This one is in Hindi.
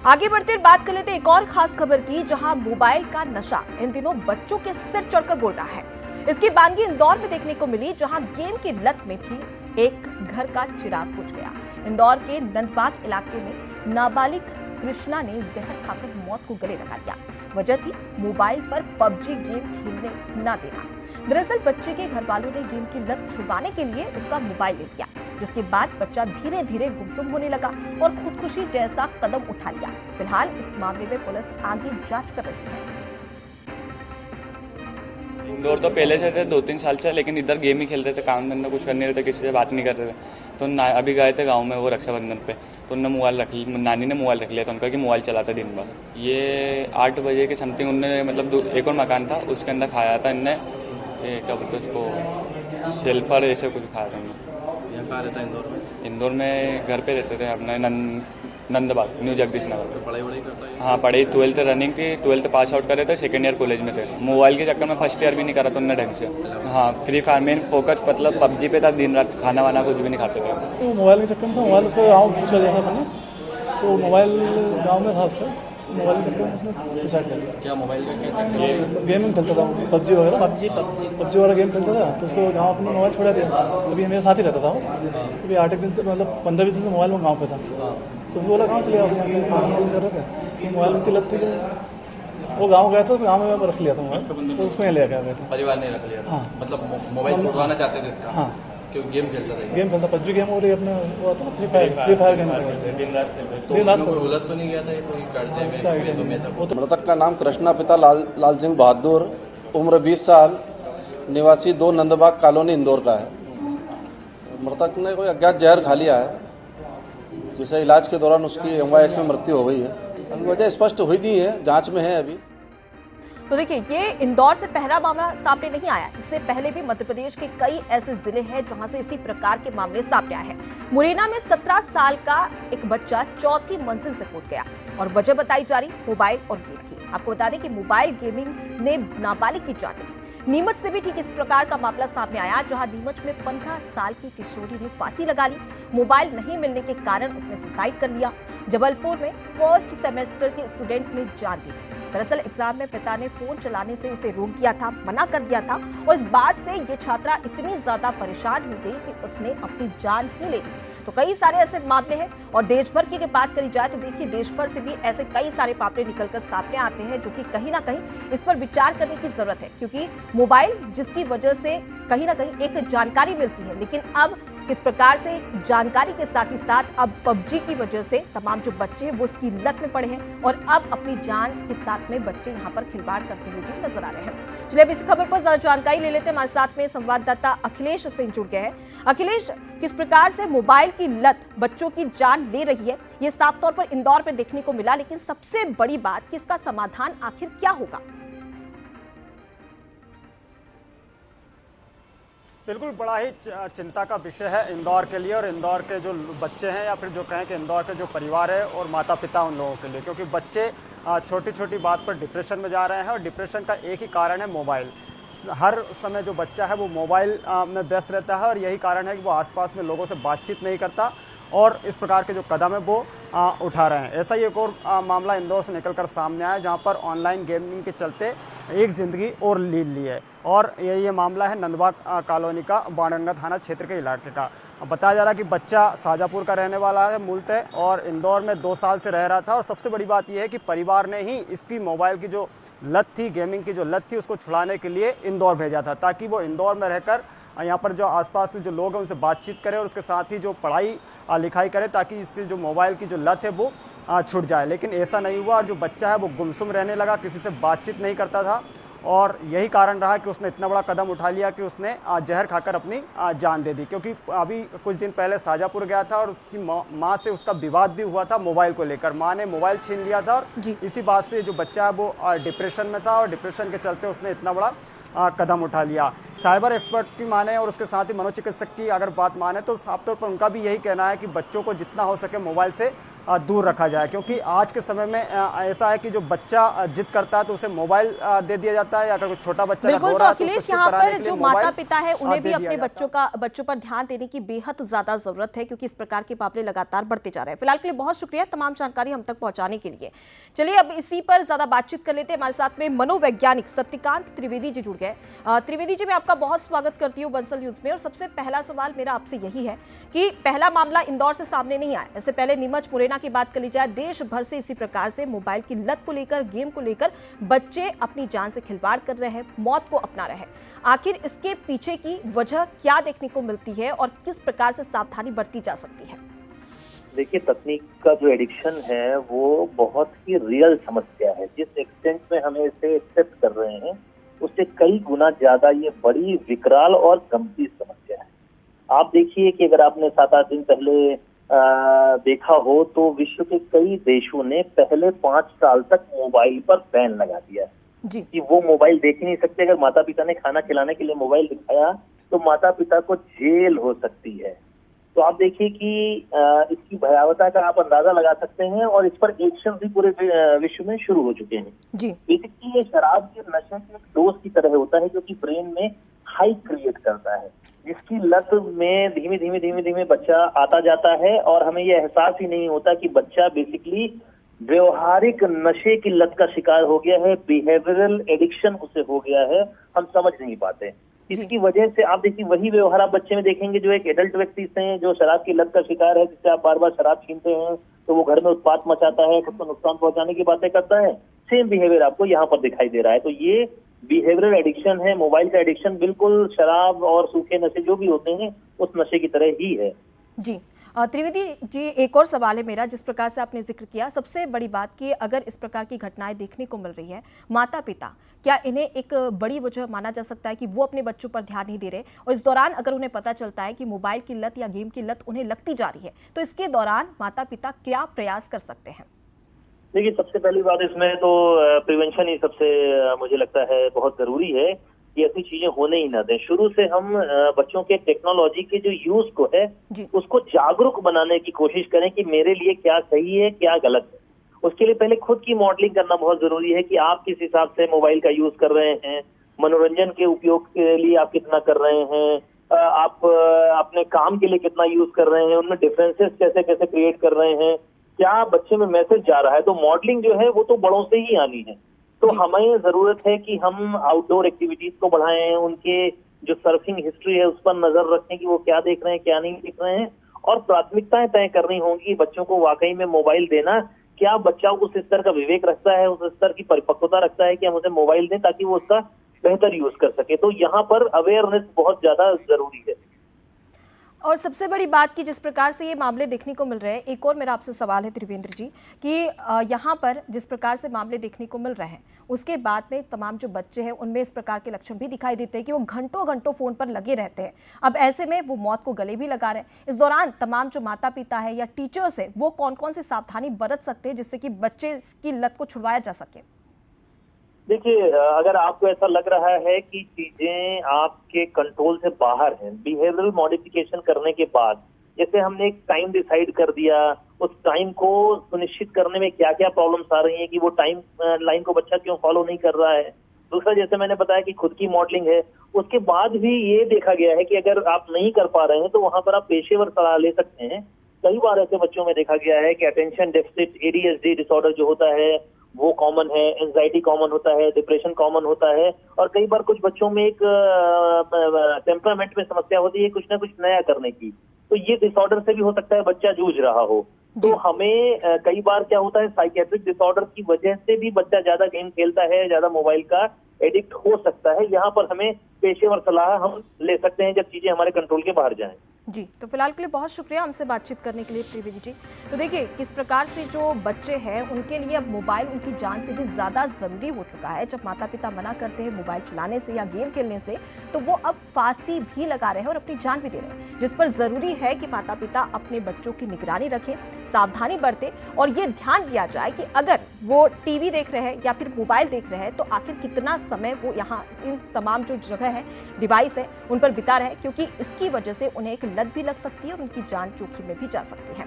आगे बढ़ते हुए बात कर लेते हैं एक और खास खबर की, जहां मोबाइल का नशा इन दिनों बच्चों के सिर चढ़कर बोल रहा है। इसकी बानगी इंदौर में देखने को मिली, जहां गेम की लत में भी एक घर का चिराग बुझ गया। इंदौर के नंदबाग इलाके में नाबालिग कृष्णा ने जहर खाकर मौत को गले लगा लिया। वजह थी मोबाइल पर पबजी गेम खेलने न देना। दरअसल बच्चे के घर वालों ने गेम की लत छुड़वाने के लिए उसका मोबाइल ले लिया, जिसके बाद बच्चा धीरे धीरे गुमसुम होने लगा और खुदकुशी जैसा कदम उठा लिया। फिलहाल इस मामले में पुलिस आगे जांच कर रही है। इंदौर तो पहले से थे 2-3 साल से, लेकिन इधर गेम ही खेल रहे थे, काम धंधा कुछ करने रहे थे, किसी से बात नहीं कर रहे थे। तो अभी गए थे गांव में वो रक्षाबंधन पे, तो उन्होंने मोबाइल रख लिया, नानी ने मोबाइल रख लिया था उनका कि मोबाइल चलाता दिन भर। ये 8 बजे के समथिंग उनने मतलब एक और मकान था उसके अंदर खाया था इनने, क्या बोलते उसको शेल्फर ऐसे कुछ खाया था उन्होंने। यहाँ कहाँ रहता है इंदौर में? इंदौर में घर पे रहते थे अपने नंदबाग न्यू जगदीश नगर। तो पढ़ाई वढ़ाई करता है? हाँ पढ़ाई 12th रनिंग थी, 12th पास आउट करे थे, सेकेंड ईयर कॉलेज में थे। मोबाइल के चक्कर में फर्स्ट ईयर भी नहीं करा था उन्होंने ढंग से। हाँ फ्री फायर में फोकस मतलब पबजी पे था, दिन रात खाना वाना कुछ भी नहीं खाते थे। तो मोबाइल के चक्कर में मोबाइल उसको गाँव पूछा जैसा मैंने, तो मोबाइल गाँव में था उसका, मोबाइल के चक्कर में उसने सुसाइड कर लिया। क्या मोबाइल का क्या चक्कर? गेम खेलता था, पबजी वगैरह, पबजी वाला गेम खेलता था, तो उसको गाँव अपना मोबाइल छोड़ा दिया। अभी मेरे साथ ही रहता था वो, अभी 8 दिन से मतलब 15-20 दिन से मोबाइल में गाँव पे था, तो उसको बोला गाँव चले आप यहाँ कर रहे थे, तो मोबाइल में लत थी। वो गाँव गया था, गाँव में रख लिया था मोबाइल, तो उसमें ले गया था। परिवार ने रख लिया? हाँ, मतलब मोबाइल छुड़वाना चाहते थे इसका? हाँ, क्यों गेम खेलता था? गेम खेलता, पबजी गेम हो रही अपने वो आता ना फ्री फायर गेम दिन रात तो उसमें कोई उलट तो नहीं गया था, कोई कर्जे में था? मृतक का नाम कृष्णा पिता लाल सिंह बहादुर, उम्र 20 साल, निवासी 2 नंदबाग कॉलोनी इंदौर का है। मृतक ने कोई अज्ञात जहर खा लिया है, जिसे इलाज के दौरान उसकी एमवाईएच में मृत्यु हो गई है। अभी वजह स्पष्ट हुई नहीं है, जांच में है अभी। तो देखिए, ये इंदौर से पहला मामला सामने नहीं आया। इससे पहले भी मध्य प्रदेश के कई ऐसे जिले हैं जहां से इसी प्रकार के मामले सामने आए हैं। मुरैना में 17 साल का एक बच्चा 4थी मंजिल से कूद गया और वजह बताई जा रही मोबाइल और गेम की। आपको बता दें कि मोबाइल गेमिंग ने नाबालिग की जान ली। नीमच से भी ठीक इस प्रकार का मामला सामने आया, जहां नीमच में 15 साल की किशोरी ने फांसी लगा ली। मोबाइल नहीं मिलने के कारण उसने सुसाइड कर लिया। जबलपुर में फर्स्ट सेमेस्टर के स्टूडेंट ने जान दी। दरअसल एग्जाम में पिता ने फोन चलाने से उसे रोक दिया था, मना कर दिया था, और इस बात से ये छात्रा इतनी ज्यादा परेशान हो गई कि उसने अपनी जान ही ले ली। तो कई सारे ऐसे मामले हैं, और देश भर की बात करी जाए तो देखिए देश भर से भी ऐसे कई सारे मामले निकलकर सामने आते हैं, जो कि कहीं ना कहीं इस पर विचार करने की जरूरत है। क्योंकि मोबाइल जिसकी वजह से कहीं ना कहीं एक जानकारी मिलती है, लेकिन अब किस प्रकार से जानकारी के साथ ही साथ अब पबजी की वजह से तमाम जो बच्चे हैं वो इसकी लत में पड़े हैं, और अब अपनी जान के साथ में बच्चे यहाँ पर खिलवाड़ करते हुए भी नजर आ रहे हैं। चलिए अब इस खबर पर ज्यादा जानकारी ले लेते हैं। हमारे साथ में संवाददाता अखिलेश सिंह जुड़ गए हैं। अखिलेश, किस प्रकार से मोबाइल की लत बच्चों की जान ले रही है, ये साफ तौर पर इंदौर में देखने को मिला, लेकिन सबसे बड़ी बात कि इसका समाधान आखिर क्या होगा? बिल्कुल बड़ा ही चिंता का विषय है इंदौर के लिए, और इंदौर के जो बच्चे हैं, या फिर जो कहें कि इंदौर के जो परिवार है और माता पिता उन लोगों के लिए, क्योंकि बच्चे छोटी छोटी बात पर डिप्रेशन में जा रहे हैं, और डिप्रेशन का एक ही कारण है मोबाइल। हर समय जो बच्चा है वो मोबाइल में व्यस्त रहता है, और यही कारण है कि वो आसपास में लोगों से बातचीत नहीं करता, और इस प्रकार के जो कदम है वो उठा रहे हैं। ऐसा ही एक और मामला इंदौर से निकलकर सामने आया, जहां पर ऑनलाइन गेमिंग के चलते एक ज़िंदगी और ली ली है, और ये मामला है नंदबाग कॉलोनी का, बाणगंगा थाना क्षेत्र के इलाके का। बताया जा रहा है कि बच्चा शाजापुर का रहने वाला है मूलतः, और इंदौर में 2 साल से रह रहा था, और सबसे बड़ी बात यह है कि परिवार ने ही इसकी मोबाइल की जो लत थी, गेमिंग की जो लत थी, उसको छुड़ाने के लिए इंदौर भेजा था, ताकि वो इंदौर में रहकर यहाँ पर जो आसपास में जो लोग हैं उनसे बातचीत करें, और उसके साथ ही जो पढ़ाई लिखाई करे, ताकि इससे जो मोबाइल की जो लत है वो छूट जाए। लेकिन ऐसा नहीं हुआ, और जो बच्चा है वो गुमसुम रहने लगा, किसी से बातचीत नहीं करता था, और यही कारण रहा कि उसने इतना बड़ा कदम उठा लिया कि उसने जहर खाकर अपनी जान दे दी। क्योंकि अभी कुछ दिन पहले शाजापुर गया था, और उसकी माँ से उसका विवाद भी हुआ था मोबाइल को लेकर। माँ ने मोबाइल छीन लिया था, और इसी बात से जो बच्चा है वो डिप्रेशन में था, और डिप्रेशन के चलते उसने इतना बड़ा कदम उठा लिया। साइबर एक्सपर्ट की माने और उसके साथ ही मनोचिकित्सक की अगर बात माने, तो साफ तौर पर उनका भी यही कहना है कि बच्चों को जितना हो सके मोबाइल से दूर रखा जाए, क्योंकि आज के समय में ऐसा है कि जो बच्चा जिद करता है तो उसे मोबाइल दे दिया जाता है, या अगर कोई छोटा बच्चा बिल्कुल। रो तो रहा है तो अखिलेश, उसको यहाँ कराने पर के जो लिए माता मोबाइल पिता है उन्हें भी दे अपने दिया जाता है। बच्चों पर ध्यान देने की बेहद ज्यादा जरूरत है, क्योंकि इस प्रकार के मामले लगातार बढ़ते जा रहे हैं। फिलहाल के लिए बहुत शुक्रिया तमाम जानकारी हम तक पहुंचाने के लिए। चलिए अब इसी पर ज्यादा बातचीत कर लेते हैं। हमारे साथ में मनोवैज्ञानिक सत्यकांत त्रिवेदी जी जुड़ गए। त्रिवेदी जी, मैं आपका बहुत स्वागत करती हूँ बंसल न्यूज में। और सबसे पहला सवाल मेरा आपसे यही है कि पहला मामला इंदौर से सामने नहीं आया, इससे पहले नीमच मुरैना की बात कर ली जाए, देश भर से इसी प्रकार से मोबाइल की लत को लेकर, गेम को लेकर बच्चे अपनी जान से खिलवाड़ कर रहे हैं, मौत को अपना रहे हैं। आखिर इसके पीछे की वजह क्या देखने को मिलती है और किस प्रकार से सावधानी बरती जा सकती है? देखिए, तकनीक का जो एडिक्शन है वो बहुत ही रियल समस्या है। जिस एक्सटेंट में हमें इसे एक्सेप्ट कर रहे हैं उससे कई गुना ज्यादा ये बड़ी विकराल और गंभीर समस्या है। आप देखिए कि अगर आपने 7-8 दिन पहले देखा हो तो विश्व के कई देशों ने पहले 5 साल तक मोबाइल पर बैन लगा दिया है जी। कि वो मोबाइल देख ही नहीं सकते। अगर माता पिता ने खाना खिलाने के लिए मोबाइल दिखाया तो माता पिता को जेल हो सकती है। तो आप देखिए कि इसकी भयावहता का आप अंदाजा लगा सकते हैं, और इस पर एक्शन भी पूरे विश्व में शुरू हो चुके हैं जी। बेसिकली ये शराब के नशे के एक डोज की तरह होता है जो कि ब्रेन में हाई क्रिएट करता है, जिसकी लत में धीमे धीमे बच्चा आता जाता है, और हमें ये एहसास ही नहीं होता कि बच्चा बेसिकली व्यवहारिक नशे की लत का शिकार हो गया है, बिहेवियरल एडिक्शन उसे हो गया है, हम समझ नहीं पाते। इसकी वजह से आप देखिए वही व्यवहार आप बच्चे में देखेंगे जो एक एडल्ट व्यक्ति से हैं, जो शराब की लत का शिकार है, जिससे आप बार बार शराब छीनते हैं तो वो घर में उत्पात मचाता है, खुद को नुकसान पहुंचाने की बातें करता है। सेम बिहेवियर आपको यहाँ पर दिखाई दे रहा है। तो ये बिहेवियरल एडिक्शन है, मोबाइल का एडिक्शन बिल्कुल शराब और सूखे नशे जो भी होते हैं उस नशे की तरह ही है। जी त्रिवेदी जी, एक और सवाल है मेरा। जिस प्रकार से आपने जिक्र किया, सबसे बड़ी बात कि अगर इस प्रकार की घटनाएं देखने को मिल रही है, माता पिता क्या इन्हें एक बड़ी वजह माना जा सकता है कि वो अपने बच्चों पर ध्यान नहीं दे रहे, और इस दौरान अगर उन्हें पता चलता है कि मोबाइल की लत या गेम की लत उन्हें लगती जा रही है, तो इसके दौरान माता पिता क्या प्रयास कर सकते हैं? देखिए, सबसे पहली बात इसमें तो प्रिवेंशन ही सबसे मुझे लगता है बहुत जरूरी है कि ऐसी चीजें होने ही ना दें। शुरू से हम बच्चों के टेक्नोलॉजी के जो यूज को है उसको जागरूक बनाने की कोशिश करें कि मेरे लिए क्या सही है क्या गलत है। उसके लिए पहले खुद की मॉडलिंग करना बहुत जरूरी है कि आप किस हिसाब से मोबाइल का यूज कर रहे हैं, मनोरंजन के उपयोग के लिए आप कितना कर रहे हैं, आप अपने काम के लिए कितना यूज कर रहे हैं, उनमें डिफरेंसेस कैसे कैसे क्रिएट कर रहे हैं, क्या बच्चे में मैसेज जा रहा है। तो मॉडलिंग जो है वो तो बड़ों से ही आनी है। तो हमें जरूरत है कि हम आउटडोर एक्टिविटीज को बढ़ाएं, उनके जो सर्फिंग हिस्ट्री है उस पर नजर रखें कि वो क्या देख रहे हैं क्या नहीं देख रहे हैं, और प्राथमिकताएं तय करनी होंगी बच्चों को वाकई में मोबाइल देना। क्या बच्चा उस स्तर का विवेक रखता है, उस स्तर की परिपक्वता रखता है कि हम उसे मोबाइल दें ताकि वो उसका बेहतर यूज कर सके। तो यहाँ पर अवेयरनेस बहुत ज्यादा जरूरी है। और सबसे बड़ी बात कि जिस प्रकार से ये मामले देखने को मिल रहे हैं, एक और मेरा आपसे सवाल है त्रिवेंद्र जी कि यहाँ पर जिस प्रकार से मामले देखने को मिल रहे हैं, उसके बाद में तमाम जो बच्चे हैं उनमें इस प्रकार के लक्षण भी दिखाई देते हैं कि वो घंटों घंटों फ़ोन पर लगे रहते हैं। अब ऐसे में वो मौत को गले भी लगा रहे हैं। इस दौरान तमाम जो माता पिता है या टीचर्स है वो कौन कौन सी सावधानी बरत सकते हैं जिससे कि बच्चे की लत को छुड़वाया जा सके? देखिए, अगर आपको ऐसा लग रहा है कि चीजें आपके कंट्रोल से बाहर हैं, बिहेवियरल मॉडिफिकेशन करने के बाद, जैसे हमने एक टाइम डिसाइड कर दिया, उस टाइम को सुनिश्चित करने में क्या क्या प्रॉब्लम्स आ रही हैं कि वो टाइम लाइन को बच्चा क्यों फॉलो नहीं कर रहा है। दूसरा, जैसे मैंने बताया कि खुद की मॉडलिंग है, उसके बाद भी ये देखा गया है कि अगर आप नहीं कर पा रहे हैं तो वहां पर आप पेशेवर सलाह ले सकते हैं। कई बार ऐसे बच्चों में देखा गया है कि अटेंशन डेफिसिट ADHD डिसऑर्डर जो होता है वो कॉमन है, एंजाइटी कॉमन होता है, डिप्रेशन कॉमन होता है, और कई बार कुछ बच्चों में एक टेम्परामेंट में समस्या होती है कुछ ना कुछ नया करने की। तो ये डिसऑर्डर से भी हो सकता है बच्चा जूझ रहा हो। तो हमें कई बार क्या होता है, साइकेट्रिक डिसऑर्डर की वजह से भी बच्चा ज्यादा गेम खेलता है, ज्यादा मोबाइल का एडिक्ट हो सकता है। यहाँ पर हमें पेशेवर सलाह हम ले सकते हैं जब चीजें हमारे कंट्रोल के बाहर जाएं। जी, तो फिलहाल के लिए बहुत शुक्रिया हमसे बातचीत करने के लिए त्रिवेदी जी। तो देखिए किस प्रकार से जो बच्चे हैं उनके लिए अब मोबाइल उनकी जान से भी ज़्यादा ज़रूरी हो चुका है। जब माता पिता मना करते हैं मोबाइल चलाने से या गेम खेलने से, तो वो अब फांसी भी लगा रहे हैं और अपनी जान भी दे रहे हैं, जिस पर ज़रूरी है कि माता पिता अपने बच्चों की निगरानी रखें, सावधानी बरतें, और ये ध्यान दिया जाए कि अगर वो टीवी देख रहे हैं या फिर मोबाइल देख रहे हैं तो आखिर कितना समय वो यहाँ इन तमाम जो जगह है, डिवाइस है, उन पर बिता रहे, क्योंकि इसकी वजह से उन्हें एक लत भी लग सकती है और उनकी जान जोखिम में भी जा सकती है।